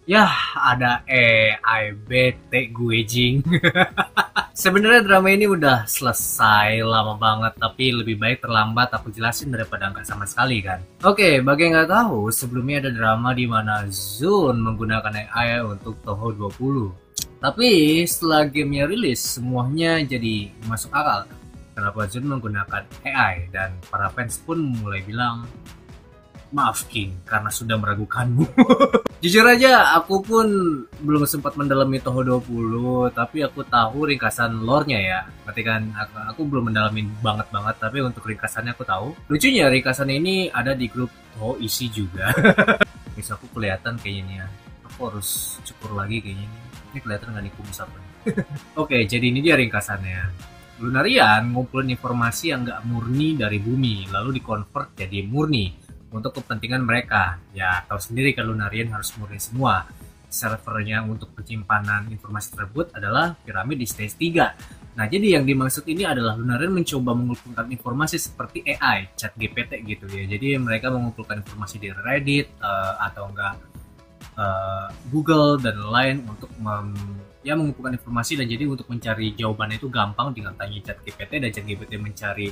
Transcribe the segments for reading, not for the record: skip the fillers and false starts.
Yah, ada AI bete gue jing. Sebenarnya drama ini udah selesai lama banget, tapi lebih baik terlambat aku jelasin daripada nggak sama sekali kan. Oke, bagi yang nggak tahu, sebelumnya ada drama di mana Zoon menggunakan AI untuk Toho 20. Tapi setelah gamenya rilis, semuanya jadi masuk akal. Kenapa Zoon menggunakan AI, dan para fans pun mulai bilang, maaf King, karena sudah meragukanmu. Jujur aja, aku pun belum sempat mendalami Toho 20, tapi aku tahu ringkasan lore-nya ya. Berarti kan aku belum mendalamin banget-banget, tapi untuk ringkasannya aku tahu. Lucunya, ringkasan ini ada di grup Toho isi juga. Bisa aku kelihatan kayaknya nih ya. Aku harus cukur lagi kayaknya nih. Ini kelihatan nggak nih kumis apa nih? Oke, jadi ini dia ringkasannya. Lunarian ngumpulin informasi yang nggak murni dari bumi, lalu dikonvert jadi murni untuk kepentingan mereka. Ya, tahu sendiri kan Lunarian harus murni semua. Servernya untuk penyimpanan informasi tersebut adalah piramid di stage 3. Nah, jadi yang dimaksud ini adalah Lunarian mencoba mengumpulkan informasi seperti AI, chat GPT gitu ya. Jadi mereka mengumpulkan informasi di Reddit atau enggak Google dan lain untuk ya mengumpulkan informasi, dan jadi untuk mencari jawabannya itu gampang tinggal tanya chat GPT, dan chat GPT mencari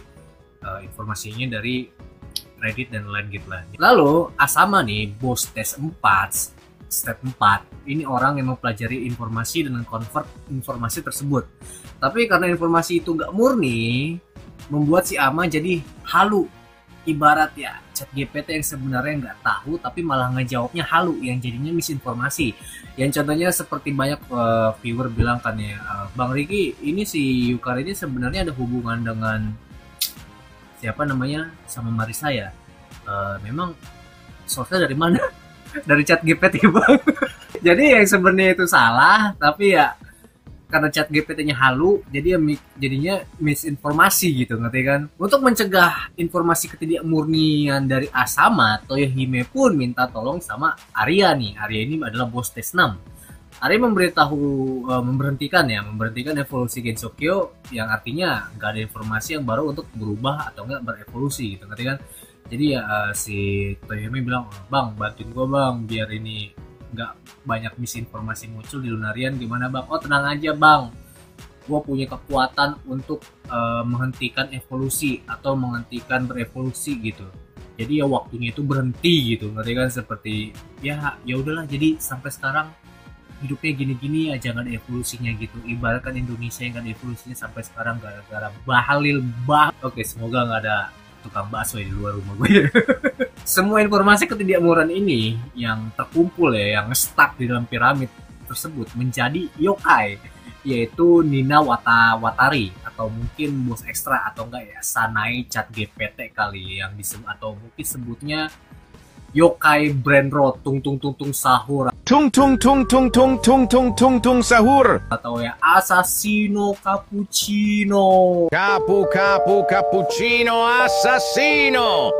informasinya dari Reddit dan lain gitu lah. Lalu Asama nih, bos tes 4, step 4, ini orang yang mempelajari informasi dan convert informasi tersebut. Tapi karena informasi itu nggak murni, membuat si Ama jadi halu. Ibarat ya chat GPT yang sebenarnya nggak tahu tapi malah ngejawabnya halu, yang jadinya misinformasi. Yang contohnya seperti banyak viewer bilang kan ya, Bang Riki, ini si Yukar ini sebenarnya ada hubungan dengan siapa namanya sama Marisa ya. Memang source-nya dari mana? Dari chat GPT bang. Jadi yang sebenarnya itu salah, tapi ya karena chat GPT-nya halu, jadi ya jadinya misinformasi gitu, ngerti kan? Untuk mencegah informasi ketidakmurnian dari Asama, Toyohime pun minta tolong sama Arya nih. Arya ini adalah bos tes 6. Arya memberhentikan evolusi Gensokyo, yang artinya nggak ada informasi yang baru untuk berubah atau nggak berevolusi gitu, ngerti kan? Jadi ya si Toyohime bilang, bang bantuin gue bang biar ini nggak banyak misinformasi muncul di Lunarian, gimana bang? Oh tenang aja bang, gue punya kekuatan untuk menghentikan evolusi atau menghentikan berevolusi gitu. Jadi ya waktunya itu berhenti gitu, ngerti kan? Seperti ya udahlah, jadi sampai sekarang hidupnya gini-gini aja, nggak ada evolusinya gitu. Ibaratkan Indonesia yang nggak ada evolusinya sampai sekarang gara-gara Bahlil bah. Oke, semoga nggak ada tukang bakso di luar rumah gue. Semua informasi ketidakmurnian ini yang terkumpul ya, yang stuck di dalam piramid tersebut menjadi yokai, yaitu Nina Watari, atau mungkin bos ekstra, atau enggak ya Sanai Chat GPT kali yang disebut, atau mungkin sebutnya yokai brand road tung tung tung tung sahur, Tung tung tung tung tung tung tung tung tung sahur. atau ya Assassino Cappuccino. Capu capu cappuccino assassino.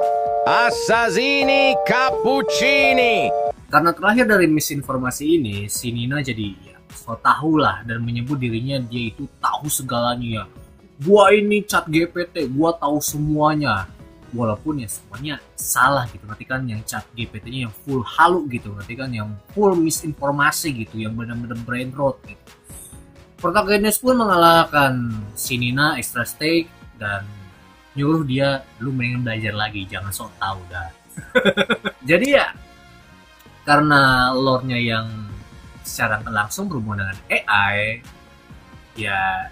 Assassini cappuccini. Karena terlahir dari misinformasi ini, si Nina jadi ya, so tahu lah, dan menyebut dirinya dia itu tahu segalanya. Gua ini chat GPT, gua tahu semuanya. Walaupun ya semuanya salah gitu, ngerti kan? Yang chat GPT-nya yang full halu gitu, ngerti kan? Yang full misinformasi gitu, yang benar-benar brain rot gitu. Protagonis pun mengalahkan si Nina extra stake dan nyuruh dia, lu mendingan belajar lagi, jangan sok tahu dah. Jadi ya karena lore-nya yang secara langsung berhubungan dengan AI, ya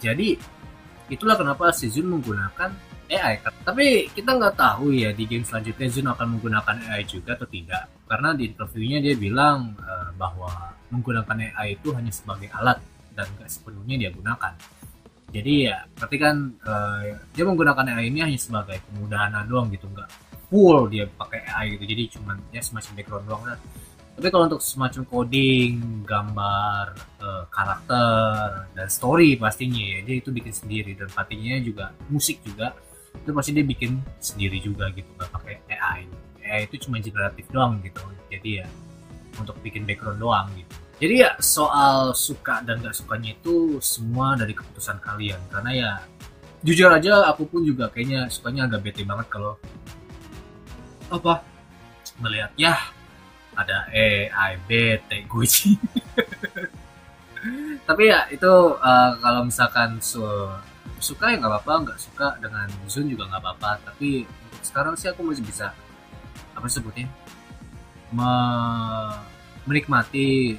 jadi itulah kenapa si Zun menggunakan AI. Tapi kita nggak tahu ya di game selanjutnya Zun akan menggunakan AI juga atau tidak. Karena di interviewnya dia bilang bahwa menggunakan AI itu hanya sebagai alat dan nggak sepenuhnya dia gunakan. Jadi ya berarti kan dia menggunakan AI ini hanya sebagai kemudahan doang gitu, nggak full dia pakai AI gitu. Jadi cuman ya semacam background doang lah. Tapi kalau untuk semacam coding, gambar, karakter, dan story pastinya ya dia itu bikin sendiri, dan pastinya juga musik juga itu pasti dia bikin sendiri juga gitu, nggak pakai AI. AI itu cuma generatif doang gitu. Jadi ya untuk bikin background doang gitu. Jadi ya soal suka dan gak sukanya itu semua dari keputusan kalian. Karena ya jujur aja aku pun juga kayaknya sukanya agak bete banget kalau apa melihat ya ada E, I, B, T, Gucci. Tapi ya itu kalau misalkan suka ya nggak apa-apa, nggak suka dengan Zun juga nggak apa-apa. Tapi untuk sekarang sih aku masih bisa apa sebutnya menikmati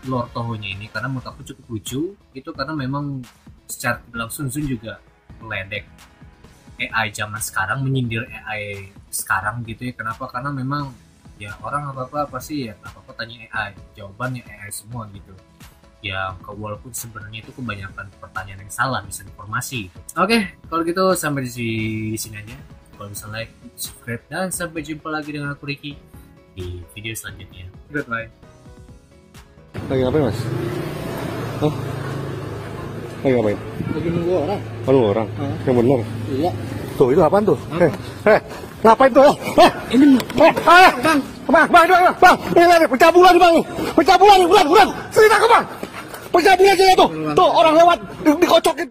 Lord Toho-nya ini karena menurut aku cukup lucu. Itu karena memang secara langsung Zun juga meledek AI zaman sekarang, menyindir AI sekarang gitu ya. Kenapa? Karena memang ya orang apa-apa pasti ya apa-apa tanya AI, jawabannya AI semua gitu. Ya walaupun sebenarnya itu kebanyakan pertanyaan yang salah, misinformasi gitu. Oke, kalau gitu sampai di sini aja. Kalau bisa like, subscribe, dan sampai jumpa lagi dengan aku Ricky di video selanjutnya. Goodbye. Lagi ngapain mas? Hah? Lagi ngapain? Lagi nunggu orang. Oh, nunggu orang? Yang bener? Iya. Tuh itu apaan tuh? Ngapain tuh? Ini Bang! Bang! Ini pecah bulan nih bang! Pecah bulan! Bulan! Cerita ke bang! Pecah bulan saya tuh! Tuh orang lewat dikocokin!